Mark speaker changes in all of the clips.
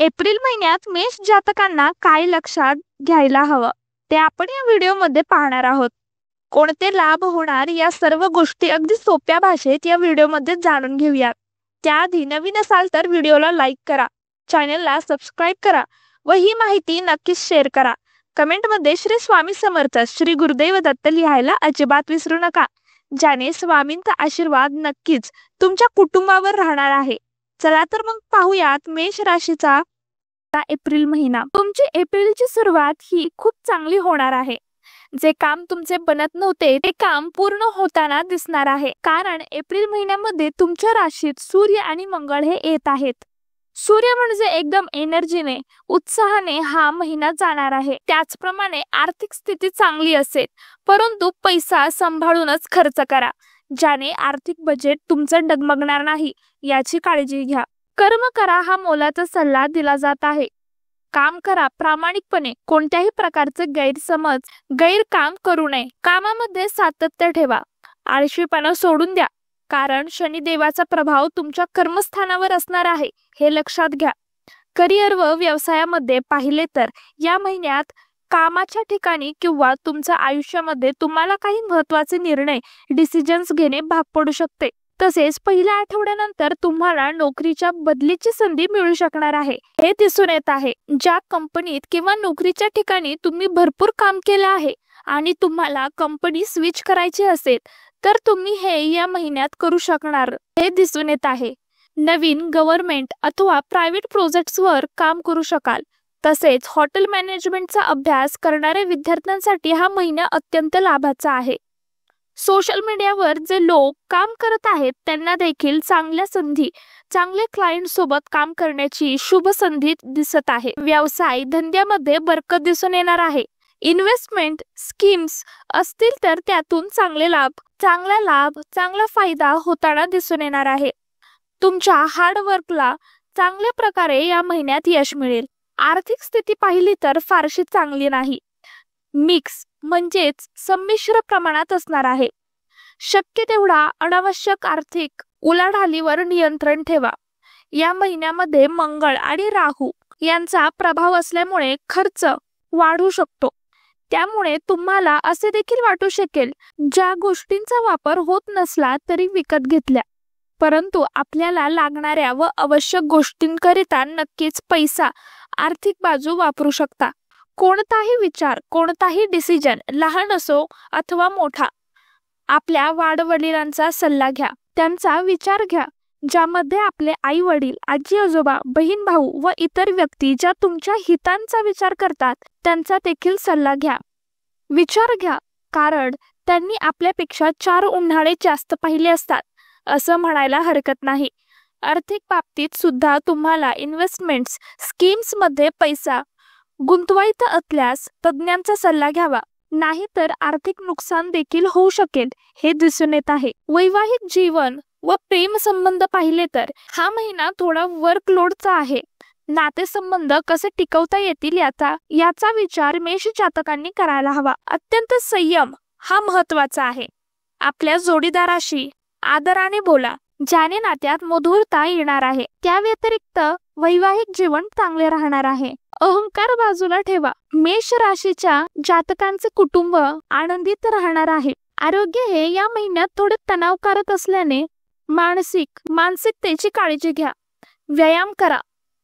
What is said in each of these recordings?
Speaker 1: April महिन्यात मेष जातकांना काय लक्षात घ्यायला हवं ते आपण या व्हिडिओमध्ये पाहणार आहोत. कोणते लाभ होणार या सर्व गोष्टी अगदी सोप्या भाषेत या व्हिडिओमध्ये जाणून घेऊयात. त्याआधी नवीन असाल तर व्हिडिओला लाईक करा, चॅनलला सबस्क्राईब करा व ही माहिती नक्कीच शेअर करा. कमेंटमध्ये श्री स्वामी समर्थ, श्री गुरुदेव दत्त लिहायला अजिबात विसरू नका, ज्याने स्वामींचा आशीर्वाद नक्कीच तुमच्या कुटुंबावर राहणार आहे. चला तर मग पाहूयात मेष राशीचा एप्रिल महिना. तुमची एप्रिलची सुरुवात ही खूप चांगली होणार आहे. जे काम तुमचे बनत नव्हते ते काम पूर्ण होताना दिसणार आहे, कारण एप्रिल महिन्यामध्ये तुमच्या राशीत सूर्य आणि मंगळ हे येत आहेत. सूर्य म्हणजे एकदम एनर्जीने, उत्साहाने हा महिना जाणार आहे. त्याचप्रमाणे आर्थिक स्थिती चांगली असेल, परंतु पैसा सांभाळूनच खर्च करा, ज्याने आर्थिक बजेट तुमचं डगमगणार नाही याची काळजी घ्या. कर्म करा हा मोलाचा सल्ला दिला जात आहे. काम करा प्रामाणिकपणे, कोणत्याही प्रकारचे गैरकाम करू नये. कामामध्ये सातत्य ठेवा, आळशीपणा सोडून द्या, कारण शनिदेवाचा प्रभाव तुमच्या कर्मस्थानावर असणार आहे, हे लक्षात घ्या. करिअर व व्यवसायामध्ये पाहिले तर या महिन्यात कामाच्या ठिकाणी किंवा तुमच्या आयुष्यामध्ये तुम्हाला काही महत्त्वाचे निर्णय डिसिजन्स घेणे भाग पडू शकते. तसेच पहिल्या आठवड्यानंतर तुम्हाला नोकरीच्या बदलीची संधी मिळू शकणार आहे, हे दिसून येत आहे. ज्या कंपनीत किंवा नोकरीच्या ठिकाणी तुम्ही भरपूर काम केले आहे आणि तुम्हाला कंपनी स्विच करायची असेल तर तुम्ही हे या महिन्यात करू शकणार, हे दिसून येत आहे. नवीन गव्हर्नमेंट अथवा प्रायव्हेट प्रोजेक्ट्सवर काम करू शकाल. तसेच हॉटेल मॅनेजमेंटचा अभ्यास करणाऱ्या विद्यार्थ्यांसाठी हा महिना अत्यंत लाभाचा आहे. सोशल मीडियावर जे लोक काम करत आहेत त्यांना देखील चांगल्या संधी, चांगले क्लायंट सोबत काम करण्याची शुभ संधी दिसत आहे. व्यवसाय धंद्यामध्ये बरकत दिसून येणार आहे. इन्व्हेस्टमेंट स्कीम्स असतील तर त्यातून चांगला फायदा होताना दिसून येणार आहे. तुमच्या हार्डवर्कला चांगल्या प्रकारे या महिन्यात यश मिळेल. आर्थिक स्थिती पाहिली तर फारशी चांगली नाही, मिक्स म्हणजेच संमिश्र प्रमाणात असणार आहे. शक्य तेवढा अनावश्यक आर्थिक उलाढालीवर नियंत्रण ठेवा. या महिन्यामध्ये मंगळ आणि राहू यांचा प्रभाव असल्यामुळे खर्च वाढू शकतो. त्यामुळे तुम्हाला असे देखील वाटू शकेल ज्या गोष्टींचा वापर होत नसला तरी विकत घेतल्या, परंतु आपल्याला लागणाऱ्या व आवश्यक गोष्टींकरिता नक्कीच पैसा आर्थिक बाजू वापरू शकता. कोणताही विचार, कोणताही डिसिजन, लहान असो अथवा मोठा, आपल्या वाडवडिलांचा सल्ला घ्या, त्यांचा विचार घ्या, ज्यामध्ये आपले आई वडील, आजी आजोबा, बहीण भाऊ व इतर व्यक्ती ज्या तुमच्या हितांचा विचार करतात त्यांचा देखील सल्ला घ्या, विचार घ्या, कारण त्यांनी आपल्यापेक्षा 4 उन्हाळे जास्त पाहिले असतात असं म्हणायला हरकत नाही. आर्थिक बाबतीत सुद्धा तुम्हाला इन्व्हेस्टमेंट्स स्कीम्स मध्ये पैसा गुंतवायचा असल्यास तज्ञांचा सल्ला घ्यावा, नाहीतर आर्थिक नुकसान देखील होऊ शकेल, हे दिसून येत आहे. वैवाहिक जीवन व प्रेम संबंध पाहिले तर हा महिना थोडा वर्कलोडचा आहे. नातेसंबंध कसे टिकवता येतील याचा विचार मेष जातकांनी करायला हवा. अत्यंत संयम हा महत्वाचा आहे. आपल्या जोडीदाराशी आदराने बोला, ज्याने नात्यात मधुरता येणार आहे. त्या व्यतिरिक्त वैवाहिक जीवन चांगले राहणार आहे. अहंकार बाजूला ठेवा. मेष राशीच्या जातकांचे कुटुंब आनंदित राहणार आहे. आरोग्य हे या महिन्यात थोडे तणावकारक असल्याने मानसिकतेची काळजी घ्या. व्यायाम करा,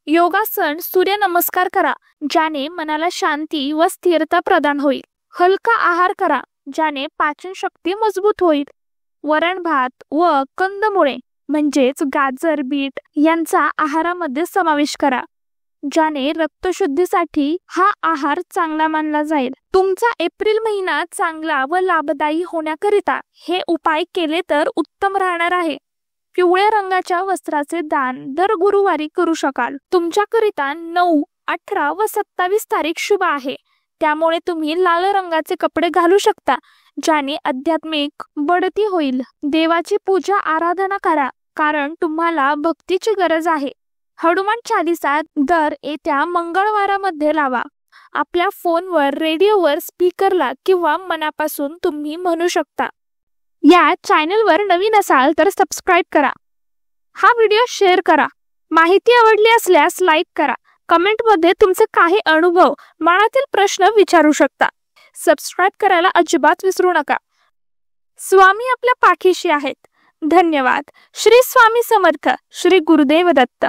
Speaker 1: योगासन, सूर्यनमस्कार करा, ज्याने मनाला शांती व स्थिरता प्रदान होईल. हलका आहार करा, ज्याने पाचन शक्ती मजबूत होईल. वरण भात व कंदमुळे म्हणजेच गाजर, बीट यांचा आहारामध्ये समावेश करा, ज्याने रक्तशुद्धीसाठी हा आहार चांगला मानला जाईल. तुमचा एप्रिल महिना चांगला व लाभदायी होण्याकरिता हे उपाय केले तर उत्तम राहणार आहे. पिवळ्या रंगाच्या वस्त्राचे दान दर गुरुवारी करू शकाल. तुमच्याकरिता 9, 18 व 27 तारीख शुभ आहे, त्यामुळे तुम्ही लाल रंगाचे कपडे घालू शकता, ज्याने आध्यात्मिक बढती होईल. देवाची पूजा आराधना करा, कारण तुम्हाला भक्तीची गरज आहे. हनुमान चालीसा दर येत्या मंगळवारामध्ये लावा. आपल्या फोनवर, रेडिओवर, स्पीकरला किंवा मनापासून तुम्ही म्हणू शकता. या चॅनलवर नवीन असाल तर सबस्क्राईब करा. हा व्हिडिओ शेअर करा. माहिती आवडली असल्यास लाईक करा. कमेंटमध्ये तुमचे काही अनुभव, मनातील प्रश्न विचारू शकता. सबस्क्राईब करायला अजिबात विसरू नका. स्वामी आपल्या पाठीशी आहेत. धन्यवाद. श्री स्वामी समर्थ. श्री गुरुदेव दत्त.